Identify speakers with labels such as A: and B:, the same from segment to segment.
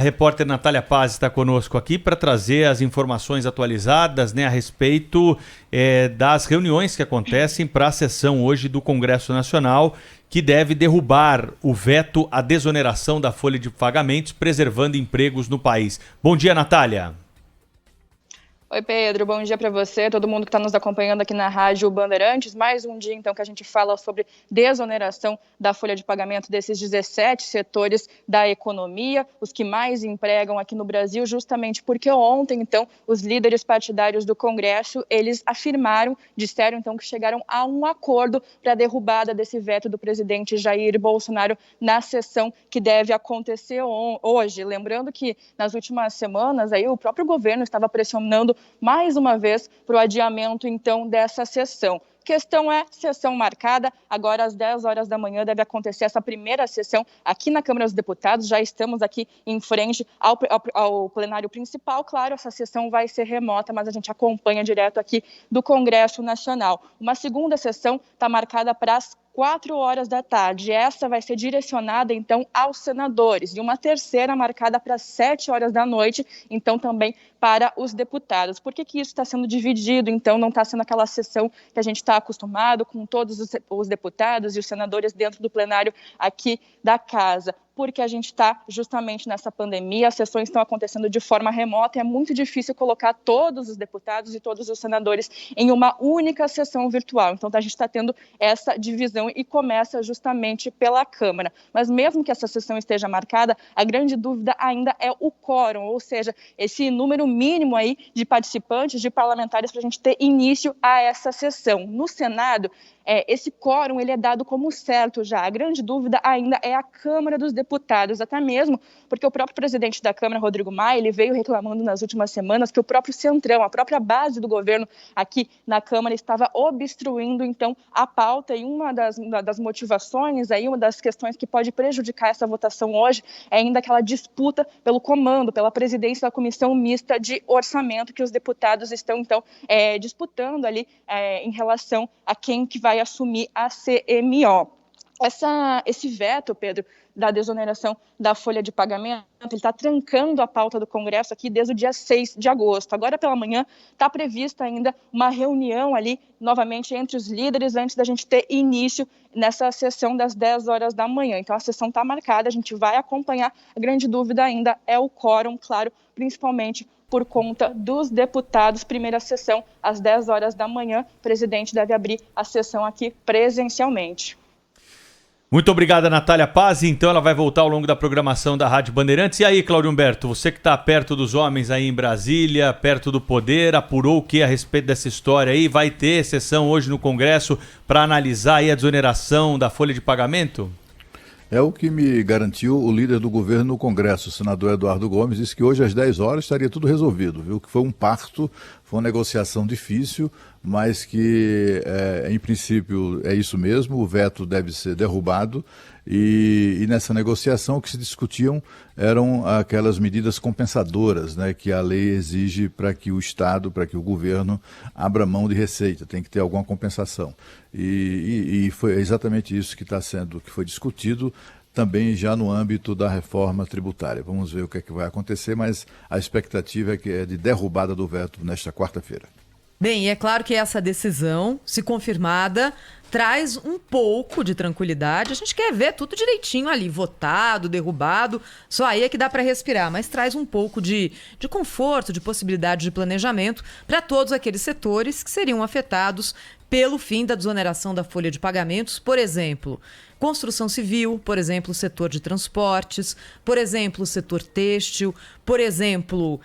A: A repórter Natália Paz está conosco aqui para trazer as informações atualizadas, né, a respeito das reuniões que acontecem para a sessão hoje do Congresso Nacional, que deve derrubar o veto à desoneração da folha de pagamentos, preservando empregos no país. Bom dia, Natália.
B: Oi, Pedro, bom dia para você, todo mundo que está nos acompanhando aqui na Rádio Bandeirantes. Mais um dia, então, que a gente fala sobre desoneração da folha de pagamento desses 17 setores da economia, os que mais empregam aqui no Brasil, justamente porque ontem, então, os líderes partidários do Congresso, eles disseram, então, que chegaram a um acordo para a derrubada desse veto do presidente Jair Bolsonaro na sessão que deve acontecer hoje. Lembrando que, nas últimas semanas, aí, o próprio governo estava pressionando mais uma vez para o adiamento, então, dessa sessão. Questão é, sessão marcada, agora às 10 horas da manhã deve acontecer essa primeira sessão aqui na Câmara dos Deputados, já estamos aqui em frente ao plenário principal, claro, essa sessão vai ser remota, mas a gente acompanha direto aqui do Congresso Nacional. Uma segunda sessão está marcada para as 4 horas da tarde. Essa vai ser direcionada, então, aos senadores. E uma terceira marcada para as 7 horas da noite, então, também para os deputados. Por que isso está sendo dividido, então, não está sendo aquela sessão que a gente está acostumado com todos os deputados e os senadores dentro do plenário aqui da casa? Porque a gente está justamente nessa pandemia, as sessões estão acontecendo de forma remota e é muito difícil colocar todos os deputados e todos os senadores em uma única sessão virtual. Então, a gente está tendo essa divisão e começa justamente pela Câmara. Mas mesmo que essa sessão esteja marcada, a grande dúvida ainda é o quórum, ou seja, esse número mínimo aí de participantes, de parlamentares, para a gente ter início a essa sessão. No Senado, esse quórum ele é dado como certo já. A grande dúvida ainda é a Câmara dos Deputados, até mesmo porque o próprio presidente da Câmara, Rodrigo Maia, ele veio reclamando nas últimas semanas que o próprio Centrão, a própria base do governo aqui na Câmara estava obstruindo, então, a pauta, e uma das motivações, aí, uma das questões que pode prejudicar essa votação hoje é ainda aquela disputa pelo comando, pela presidência da Comissão Mista de Orçamento, que os deputados estão, então, disputando ali em relação a quem que vai assumir a CMO. Esse veto, Pedro, da desoneração da folha de pagamento, ele está trancando a pauta do Congresso aqui desde o dia 6 de agosto. Agora pela manhã está prevista ainda uma reunião ali, novamente, entre os líderes, antes da gente ter início nessa sessão das 10 horas da manhã. Então a sessão está marcada, a gente vai acompanhar. A grande dúvida ainda é o quórum, claro, principalmente por conta dos deputados. Primeira sessão às 10 horas da manhã, o presidente deve abrir a sessão aqui presencialmente.
A: Muito obrigada, Natália Paz. Então ela vai voltar ao longo da programação da Rádio Bandeirantes. E aí, Cláudio Humberto, você que está perto dos homens aí em Brasília, perto do poder, apurou o que a respeito dessa história aí? Vai ter sessão hoje no Congresso para analisar aí a desoneração da folha de pagamento?
C: É o que me garantiu o líder do governo no Congresso, o senador Eduardo Gomes, disse que hoje às 10 horas estaria tudo resolvido, viu? Que foi um parto, foi uma negociação difícil, mas que em princípio é isso mesmo, o veto deve ser derrubado e nessa negociação o que se discutiam eram aquelas medidas compensadoras, né, que a lei exige para que o Estado, para que o governo abra mão de receita, tem que ter alguma compensação. E foi exatamente isso que foi discutido também já no âmbito da reforma tributária. Vamos ver o que é que vai acontecer, mas a expectativa é de derrubada do veto nesta quarta-feira.
D: Bem, é claro que essa decisão, se confirmada, traz um pouco de tranquilidade. A gente quer ver tudo direitinho ali, votado, derrubado, só aí é que dá para respirar, mas traz um pouco de conforto, de possibilidade de planejamento para todos aqueles setores que seriam afetados pelo fim da desoneração da folha de pagamentos, por exemplo, construção civil, por exemplo, o setor de transportes, por exemplo, o setor têxtil, por exemplo,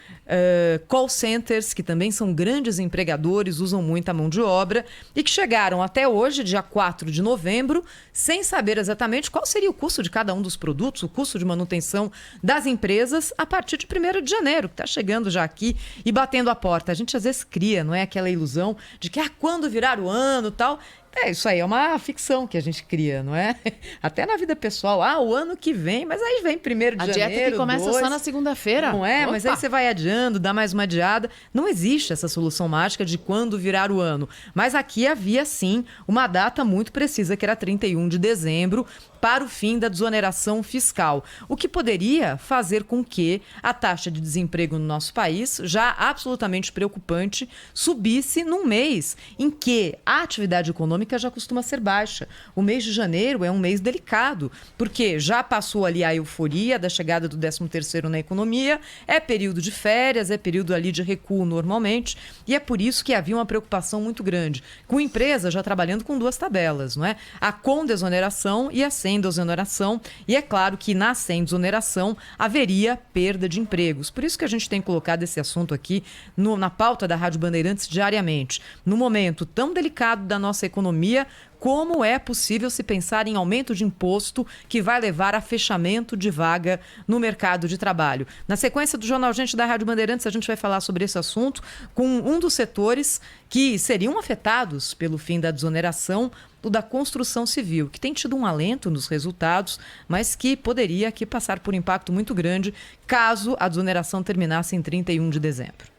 D: call centers, que também são grandes empregadores, usam muita mão de obra e que chegaram até hoje, dia 4 de novembro, sem saber exatamente qual seria o custo de cada um dos produtos, o custo de manutenção das empresas a partir de 1º de janeiro, que está chegando já aqui e batendo a porta. A gente às vezes cria, não é, aquela ilusão de que quando virar o ano e tal. Isso aí é uma ficção que a gente cria, não é? Até na vida pessoal. O ano que vem, mas aí vem 1º de janeiro.
E: A dieta que começa só na segunda-feira.
D: Não é? Opa. Mas aí você vai adiando, dá mais uma adiada. Não existe essa solução mágica de quando virar o ano. Mas aqui havia, sim, uma data muito precisa, que era 31 de dezembro, para o fim da desoneração fiscal, o que poderia fazer com que a taxa de desemprego no nosso país, já absolutamente preocupante, subisse num mês em que a atividade econômica já costuma ser baixa. O mês de janeiro é um mês delicado, porque já passou ali a euforia da chegada do 13º na economia, é período de férias, é período ali de recuo normalmente, e é por isso que havia uma preocupação muito grande, com empresas já trabalhando com duas tabelas, não é? A com desoneração e a sem desoneração, e é claro que na sem desoneração haveria perda de empregos. Por isso que a gente tem colocado esse assunto aqui na pauta da Rádio Bandeirantes diariamente. No momento tão delicado da nossa economia, como é possível se pensar em aumento de imposto que vai levar a fechamento de vaga no mercado de trabalho? Na sequência do Jornal Gente da Rádio Bandeirantes, a gente vai falar sobre esse assunto com um dos setores que seriam afetados pelo fim da desoneração, o da construção civil, que tem tido um alento nos resultados, mas que poderia aqui passar por um impacto muito grande caso a desoneração terminasse em 31 de dezembro.